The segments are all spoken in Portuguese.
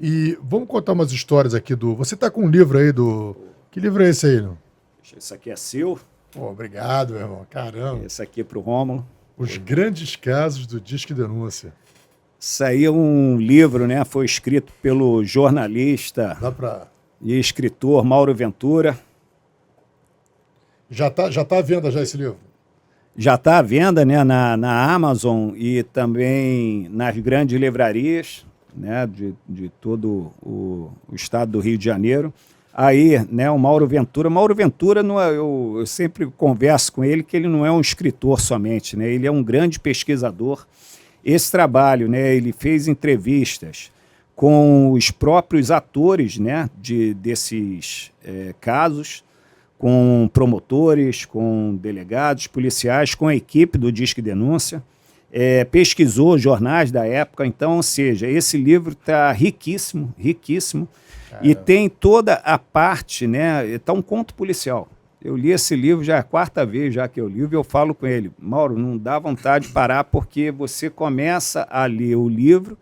E vamos contar umas histórias aqui do... Você tá com um livro aí do... Que livro é esse aí, não? Esse aqui é seu, Pô, obrigado, meu irmão. Caramba. esse aqui é para o Rômulo. Os grandes casos do Disque Denúncia. Isso aí é um livro, né? Foi escrito pelo jornalista Dá pra... e escritor Mauro Ventura. Já tá à venda já esse livro? Já está à venda, né, na Amazon e também nas grandes livrarias, né, de todo o estado do Rio de Janeiro. Aí, né, o Mauro Ventura não é, eu sempre converso com ele que ele não é um escritor somente, né, ele é um grande pesquisador. Esse trabalho, né, ele fez entrevistas com os próprios atores, né, desses casos, com promotores, com delegados, policiais, com a equipe do Disque Denúncia, pesquisou jornais da época. Então, ou seja, esse livro está riquíssimo, riquíssimo, e tem toda a parte, né, está um conto policial. Eu li esse livro já é a quarta vez já que eu li, e eu falo com ele, Mauro, não dá vontade de parar, porque você começa a ler o livro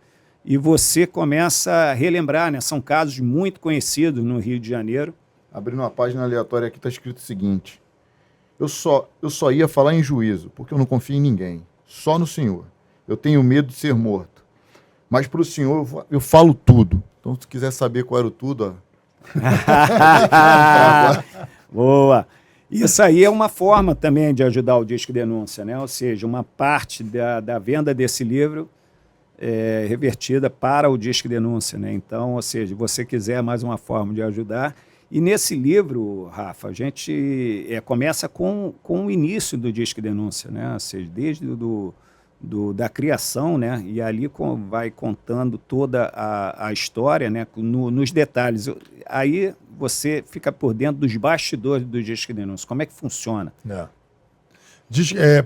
e você começa a relembrar, né, são casos muito conhecidos no Rio de Janeiro. Abrindo uma página aleatória aqui, está escrito o seguinte: eu só ia falar em juízo, porque eu não confio em ninguém, só no senhor. Eu tenho medo de ser morto. Mas para o senhor eu falo tudo. Então, se quiser saber qual era o tudo, ó. Boa! Isso aí é uma forma também de ajudar o Disque Denúncia, né? Ou seja, uma parte da venda desse livro é revertida para o Disque Denúncia, né? Então, ou seja, se você quiser mais uma forma de ajudar. E nesse livro, Rafa, a gente começa com o início do Disque Denúncia, né? Ou seja, desde da criação, né? E ali vai contando toda a história, né? Nos detalhes. Aí você fica por dentro dos bastidores do Disque Denúncia. Como é que funciona?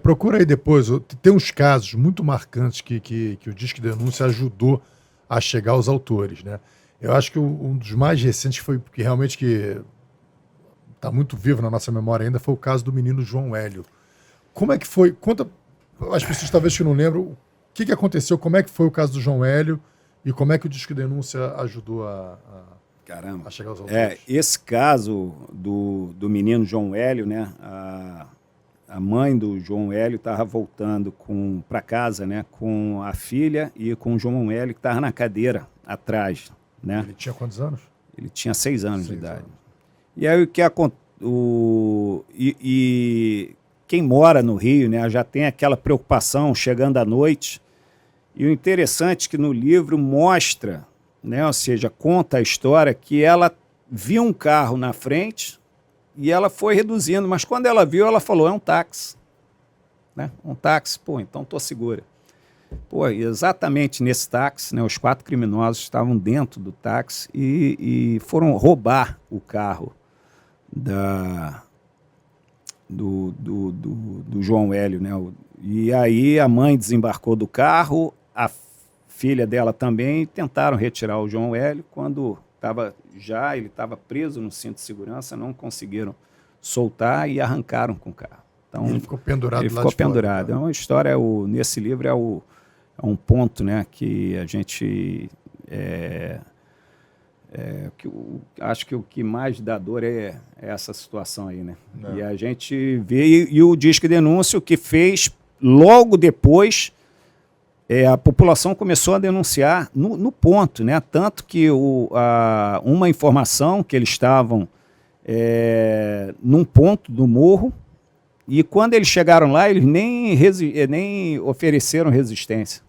Procura aí depois. Tem uns casos muito marcantes que o Disque Denúncia ajudou a chegar aos autores, né? Eu acho que um dos mais recentes que realmente está muito vivo na nossa memória ainda foi o caso do menino João Hélio. Como é que foi? Conta, as pessoas talvez que não lembram, o que aconteceu, como é que foi o caso do João Hélio e como é que o Disque Denúncia ajudou a chegar aos autores. Esse caso do menino João Hélio, né? A mãe do João Hélio estava voltando para casa, né? Com a filha e com o João Hélio, que estava na cadeira atrás. Né? Ele tinha quantos anos? Ele tinha 6 anos de idade. E aí e quem mora no Rio, né, já tem aquela preocupação chegando à noite. E o interessante é que no livro mostra, né, ou seja, conta a história que ela viu um carro na frente e ela foi reduzindo, mas quando ela viu, ela falou, é um táxi. Né? Um táxi, pô, então estou segura. Pô, exatamente nesse táxi, né, os 4 criminosos estavam dentro do táxi e foram roubar o carro do João Hélio. Né? E aí a mãe desembarcou do carro, a filha dela também, e tentaram retirar o João Hélio. Quando ele estava preso no cinto de segurança, não conseguiram soltar e arrancaram com o carro. Então, ele ficou pendurado lá de fora. Ele ficou pendurado. É uma história, nesse livro é um ponto, né, que a gente acho que o que mais dá dor é essa situação aí, né? Não. E a gente vê, e o Disque Denúncia, o que fez logo depois, a população começou a denunciar no ponto, né? Tanto que uma informação que eles estavam num ponto do morro, e quando eles chegaram lá, eles nem ofereceram resistência.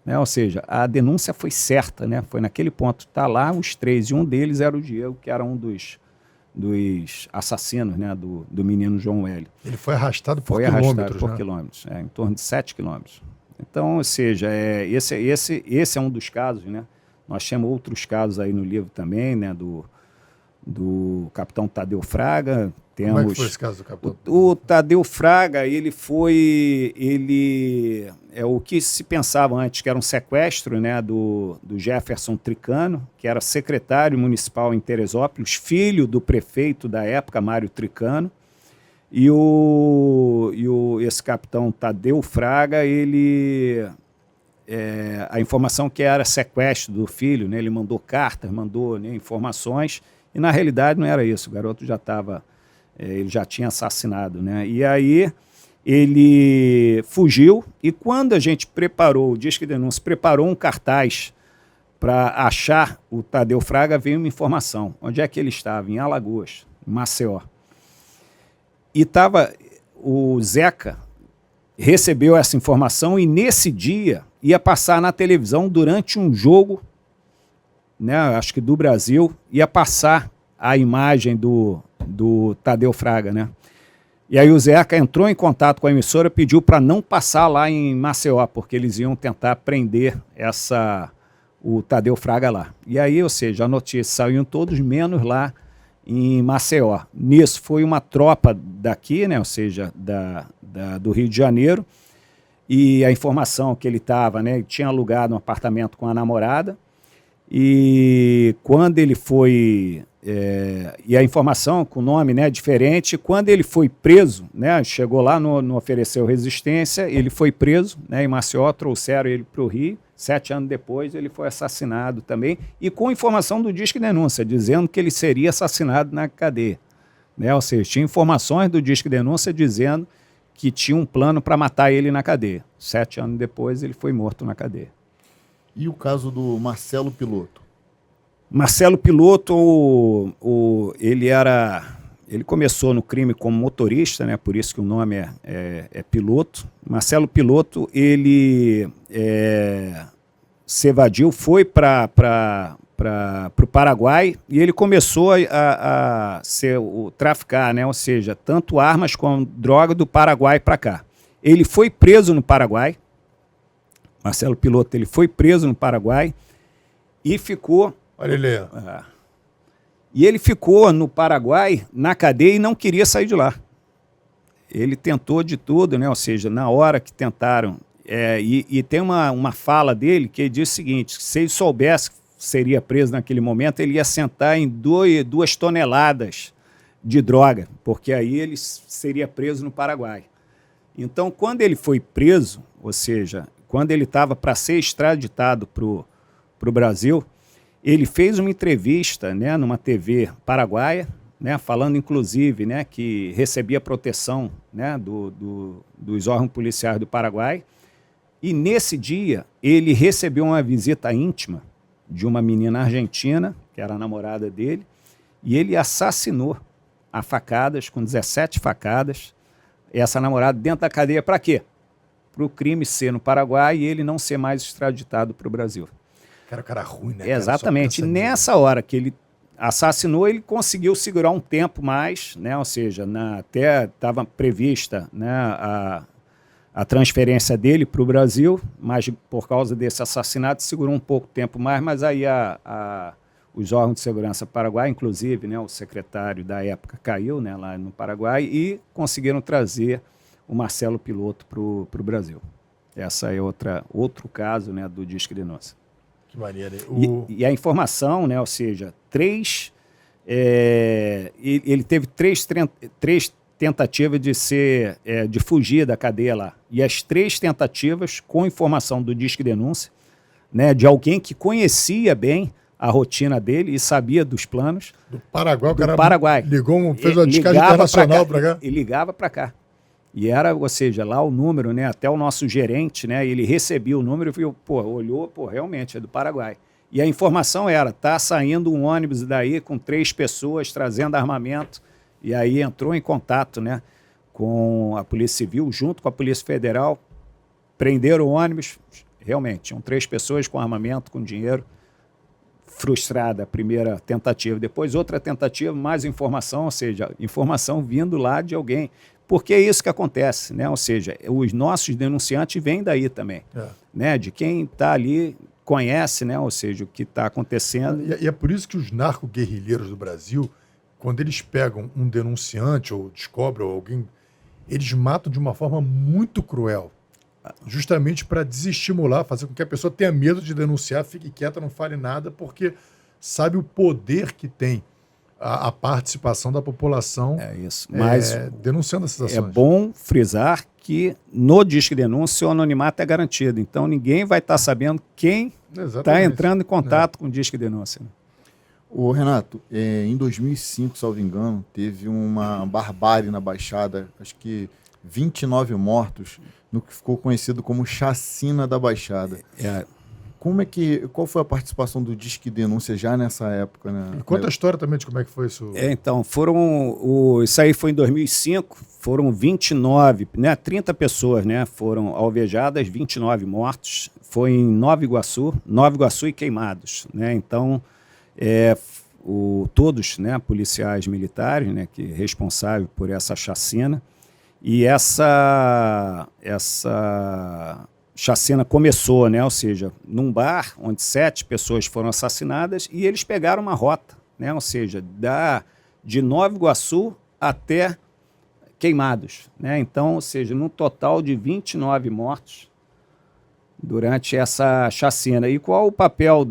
Né? Ou seja, a denúncia foi certa, né? Foi naquele ponto. Está lá os 3, e um deles era o Diego, que era um dos assassinos, né? do menino João Hélio. Ele foi arrastado por quilômetros. Por quilômetros, em torno de 7 quilômetros. Então, ou seja, esse é um dos casos, né? Nós temos outros casos aí no livro também, né? Do capitão Tadeu Fraga. Como é que foi esse caso do capitão? O Tadeu Fraga, ele é o que se pensava antes, que era um sequestro, né, do Jefferson Tricano, que era secretário municipal em Teresópolis, filho do prefeito da época, Mário Tricano. E esse capitão Tadeu Fraga, ele a informação que era sequestro do filho, né? Ele mandou cartas, mandou, né, informações, e na realidade não era isso, o garoto já estava, ele já tinha assassinado, né? E aí ele fugiu, e quando a gente preparou, o Disque Denúncia preparou um cartaz para achar o Tadeu Fraga, veio uma informação. Onde é que ele estava? Em Alagoas, em Maceió. E estava, o Zeca recebeu essa informação e nesse dia ia passar na televisão durante um jogo, né, acho que do Brasil, ia passar a imagem do Tadeu Fraga, né? E aí o Zeca entrou em contato com a emissora, pediu para não passar lá em Maceió, porque eles iam tentar prender o Tadeu Fraga lá. E aí, ou seja, a notícia saiu em todos, menos lá em Maceió. Nisso foi uma tropa daqui, né, ou seja, do Rio de Janeiro, e a informação que ele estava, né, ele tinha alugado um apartamento com a namorada, e quando ele foi... e a informação com o nome, né, diferente, quando ele foi preso, né, chegou lá, não ofereceu resistência, ele foi preso, né, em Maceió, trouxeram ele para o Rio, 7 anos depois ele foi assassinado também, e com informação do Disque Denúncia, dizendo que ele seria assassinado na cadeia, né, ou seja, tinha informações do Disque Denúncia dizendo que tinha um plano para matar ele na cadeia. 7 anos depois ele foi morto na cadeia. E o caso do Marcelo Piloto? Marcelo Piloto, ele começou no crime como motorista, né, por isso que o nome é Piloto. Marcelo Piloto, ele se evadiu, foi para o Paraguai e ele começou a traficar, né, ou seja, tanto armas como droga do Paraguai para cá. Ele foi preso no Paraguai, Marcelo Piloto, ele foi preso no Paraguai e ficou... Olha ele. E ele ficou no Paraguai, na cadeia, e não queria sair de lá. Ele tentou de tudo, né? Ou seja, na hora que tentaram... e tem uma fala dele que ele diz o seguinte, se ele soubesse que seria preso naquele momento, ele ia sentar em 2 toneladas de droga, porque aí ele seria preso no Paraguai. Então, quando ele foi preso, ou seja, quando ele estava para ser extraditado para o Brasil... Ele fez uma entrevista, né, numa TV paraguaia, né, falando inclusive, né, que recebia proteção, né, dos órgãos policiais do Paraguai. E nesse dia ele recebeu uma visita íntima de uma menina argentina, que era a namorada dele, e ele assassinou a facadas, com 17 facadas, essa namorada dentro da cadeia para quê? Para o crime ser no Paraguai e ele não ser mais extraditado para o Brasil. Cara ruim, né? Exatamente. Nessa hora que ele assassinou, ele conseguiu segurar um tempo mais, né? Ou seja, até estava prevista, né, a transferência dele para o Brasil, mas por causa desse assassinato segurou um pouco tempo mais, mas aí os órgãos de segurança paraguai, inclusive, né, o secretário da época caiu, né, lá no Paraguai e conseguiram trazer o Marcelo Piloto para o Brasil. Essa é outro caso, né, do Disque Denúncia. Que maneiro. E a informação, né, ou seja, ele teve três tentativas de fugir da cadeia lá. E as 3 tentativas com informação do Disque Denúncia, né, de alguém que conhecia bem a rotina dele e sabia dos planos. Do Paraguai, o cara Paraguai. fez uma descarga internacional para cá. E ligava para cá. E era, ou seja, lá o número, né, até o nosso gerente, né, ele recebia o número e viu, olhou, realmente é do Paraguai. E a informação era, tá saindo um ônibus daí com 3 pessoas trazendo armamento, e aí entrou em contato, né, com a Polícia Civil, junto com a Polícia Federal, prenderam o ônibus, realmente, tinham 3 pessoas com armamento, com dinheiro, frustrada a primeira tentativa. Depois outra tentativa, mais informação, ou seja, informação vindo lá de alguém. Porque é isso que acontece, né? Ou seja, os nossos denunciantes vêm daí também, né? De quem está ali, conhece, né? Ou seja, o que está acontecendo. E é por isso que os narco-guerrilheiros do Brasil, quando eles pegam um denunciante ou descobrem alguém, eles matam de uma forma muito cruel, justamente para desestimular, fazer com que a pessoa tenha medo de denunciar, fique quieta, não fale nada, porque sabe o poder que tem a participação da população isso. Mas denunciando essas ações. É bom frisar que no Disque Denúncia o anonimato é garantido. Então ninguém vai estar sabendo quem está Exatamente. entrando em contato com o Disque Denúncia. Né? Ô, Renato, em 2005, salvo engano, teve uma barbárie na Baixada, acho que 29 mortos, no que ficou conhecido como Chacina da Baixada. Qual foi a participação do Disque Denúncia já nessa época? Né? Conta a história também de como é que foi isso. Então, isso aí foi em 2005, foram 29, né, 30 pessoas, né, foram alvejadas, 29 mortos, foi em Nova Iguaçu e Queimados, né, então, todos, né, policiais militares, né, que responsáveis por essa chacina, e essa chacina começou, né, ou seja, num bar onde 7 pessoas foram assassinadas e eles pegaram uma rota, né, ou seja, de Nova Iguaçu até Queimados, né, então, ou seja, num total de 29 mortos durante essa chacina. E qual o papel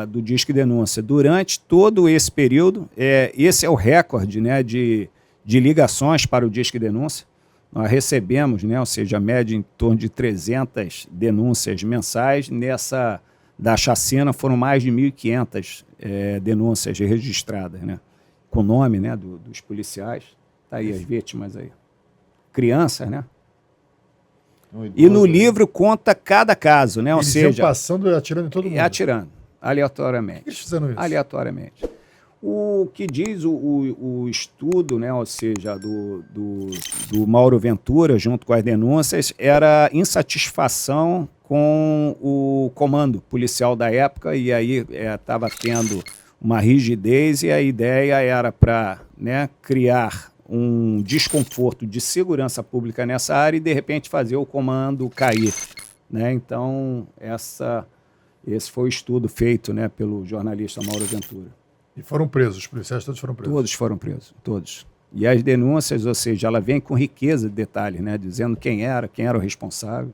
do Disque Denúncia? Durante todo esse período, esse é o recorde, né, de ligações para o Disque Denúncia. Nós recebemos, né, ou seja, a média em torno de 300 denúncias mensais. Da chacina foram mais de 1.500 denúncias registradas, né, com o nome, né, dos policiais. Está aí as vítimas aí. Crianças, né? E no livro conta cada caso, né? Ou Eles seja, iam passando e atirando em todo mundo. Atirando, aleatoriamente. Por que eles fizeram isso? Aleatoriamente. O que diz o estudo, né, ou seja, do Mauro Ventura, junto com as denúncias, era insatisfação com o comando policial da época, e aí estava tendo uma rigidez, e a ideia era para, né, criar um desconforto de segurança pública nessa área e, de repente, fazer o comando cair. Né? Então, esse foi o estudo feito, né, pelo jornalista Mauro Ventura. E foram presos, os policiais todos foram presos. Todos foram presos, todos. E as denúncias, ou seja, ela vem com riqueza de detalhes, né, dizendo quem era o responsável.